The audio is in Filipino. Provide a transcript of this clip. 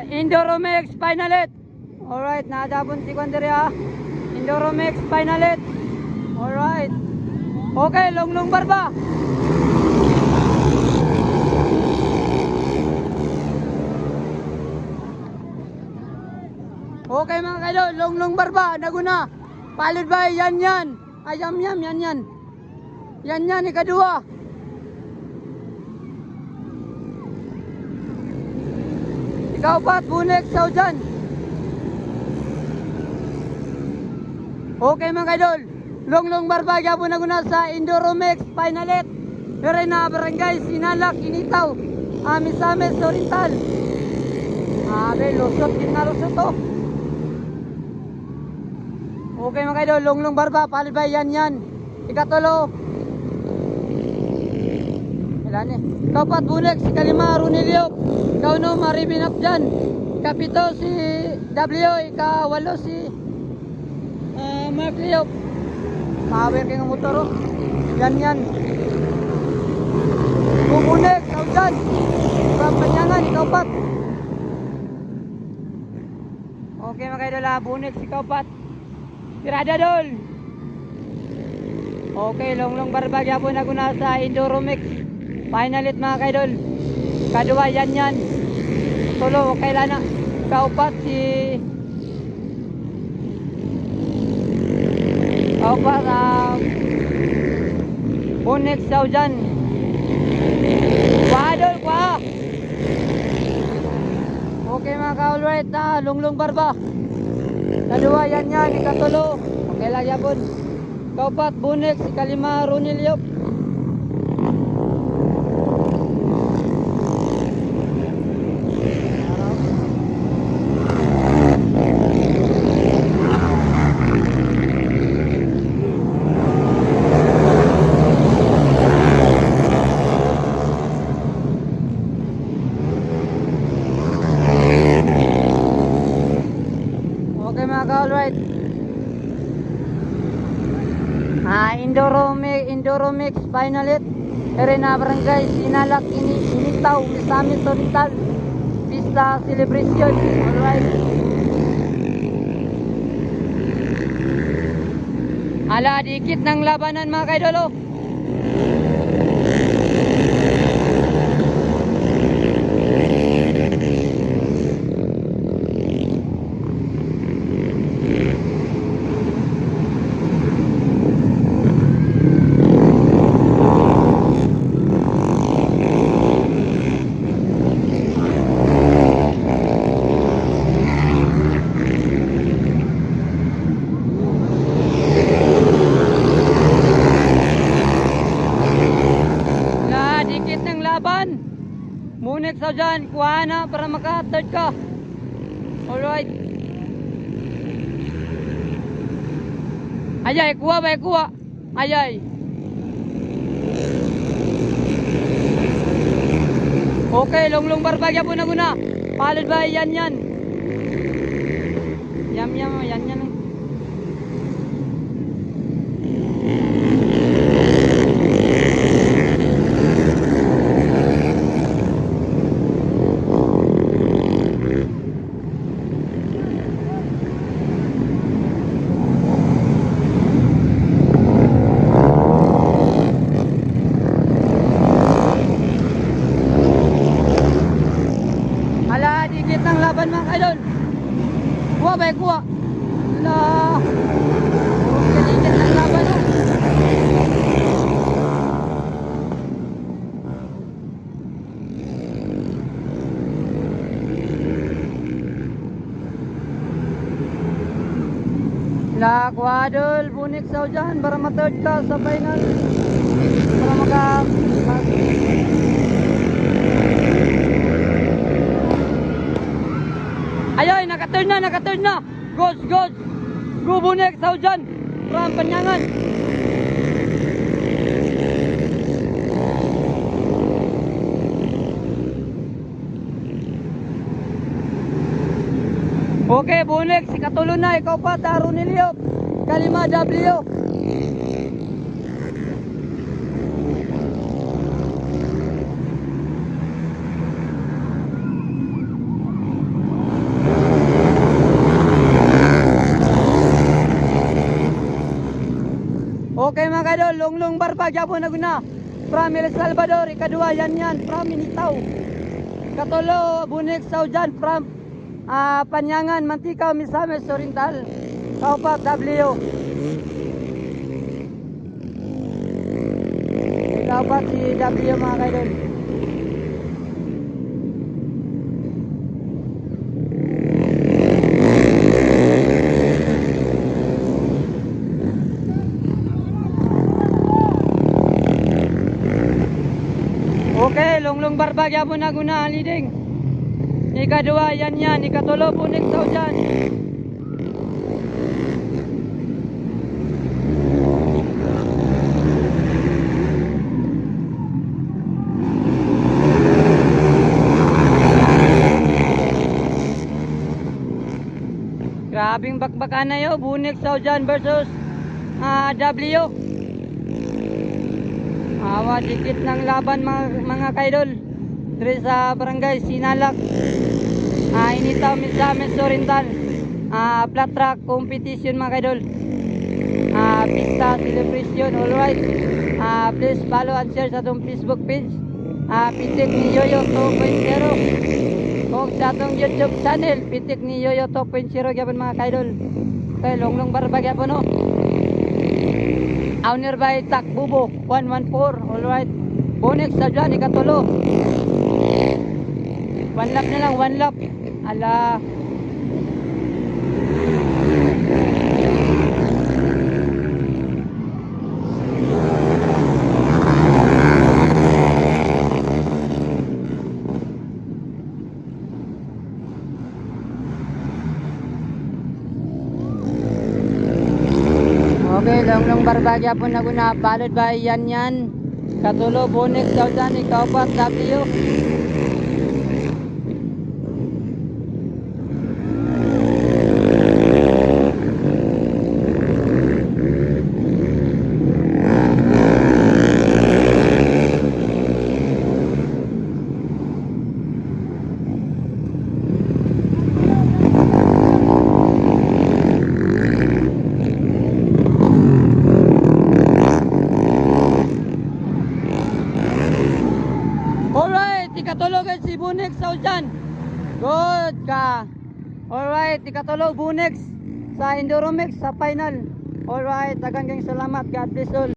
Indoromix Finalet. Alright, nadabon si Kwandere ha. Indoromix Finalet. Alright. Okay, Longlong Barba. Okay mga kaidol, Longlong Barba, Naguna. Followed by Yan. Ayam yan. Yan, ikadua. Ikaw pat, Bunek, Saujan. Okay mga kaidol, Longlong Barba, Gabo Naguna sa Indoromix Finalet. Herena Barangay, Sinalak, Initaw, Misamis, Oriental. Lusot, lusot to. Okay mga kaidol, Longlong Barba, palibay yan. Ikatulo. Wala ni. Kapat Bunek, si Kalima, Runilio. Kauno, Maribinap dyan. Kapito, si W. Ikawalo, si Mark Leo. Power kayong motor. Yan. Bubunek, Kaujan. Panyangan, Ikaupat. Okay mga kaidol, Bunek, si Ikaupat. Tirada dol. Okay, Longlong Barba, Gabo Naguna sa Indoromix Finalet mga kaidol. Kadua yan. Tulo, okay lang na. Kaupat si Bunek Saujan. Wadol kwa. Okay mga ka-alright na Longlong Barba. Kadua yan. Ikatulo. Okay lang yapon. Kaupat Bunek, si Kalima, Runilio. Okay mga ka-alright. Indoromix Finalet. Herena Barangay, Sinalak, Initaw, Misamis, Oriental. Pista Celebration. Alright. Ala, dikit ng labanan mga kaidolo. Bunek Saujan, kuha na para maka-third ka. Alright. Ayay, kuha. Ayay. Okay, Longlong Barba, Gabo Naguna. Followed by yan. Yan. Dikit ng laban mga kaidol. Kuha. Dikit ng laban. Kuha dol, Bunek Saujan para ma-third ka sa final. Para Ayay, naka-turn na. Goes. Go Bunek Saujan from Panyangan. Okay, Bunek, si Katulo na, ikaw pa, Runilio. Kalima W. Longlong Barba gyapon na guna. From El Salvador, ikadua yan from Minitaw. Katulo Bunex Saujan from Panyangan, Mantika, Misamis Oriental. Kaupat W. Kaupat si W mga kaidol. Okay, Longlong Barba gyapon na guna leading. Ikadua yan, ikatulo Bunex Saujan. Grabing bakbakan na yo, Bunex Saujan versus W. Awa dikit ng laban mga kaidol. Diri sa barangay Sinalak. Initaw Misamis Oriental. Flat track competition mga kaidol. Pista celebration, alright. Please follow and share sa atong Facebook page. Pitik ni Yoyo 2.0. Kung sa atong YouTube channel, Pitik ni Yoyo 2.0 gyapon mga kaidol. Okay, Longlong Barba gyapon no. Owner by Takbubo 114, alright. Bunex Saujan ikatulo. One lap na lang, one lap. Ala. Okay, Longlong Barba gyapon na guna, followed by yan. Katulo Bunex Saujan ikaupat W. Alright, ikatulo guys si Bunex Saujan. Good ka. Alright, ikatulo Bunex sa Enduromix sa final. Alright, daghang salamat. God bless all.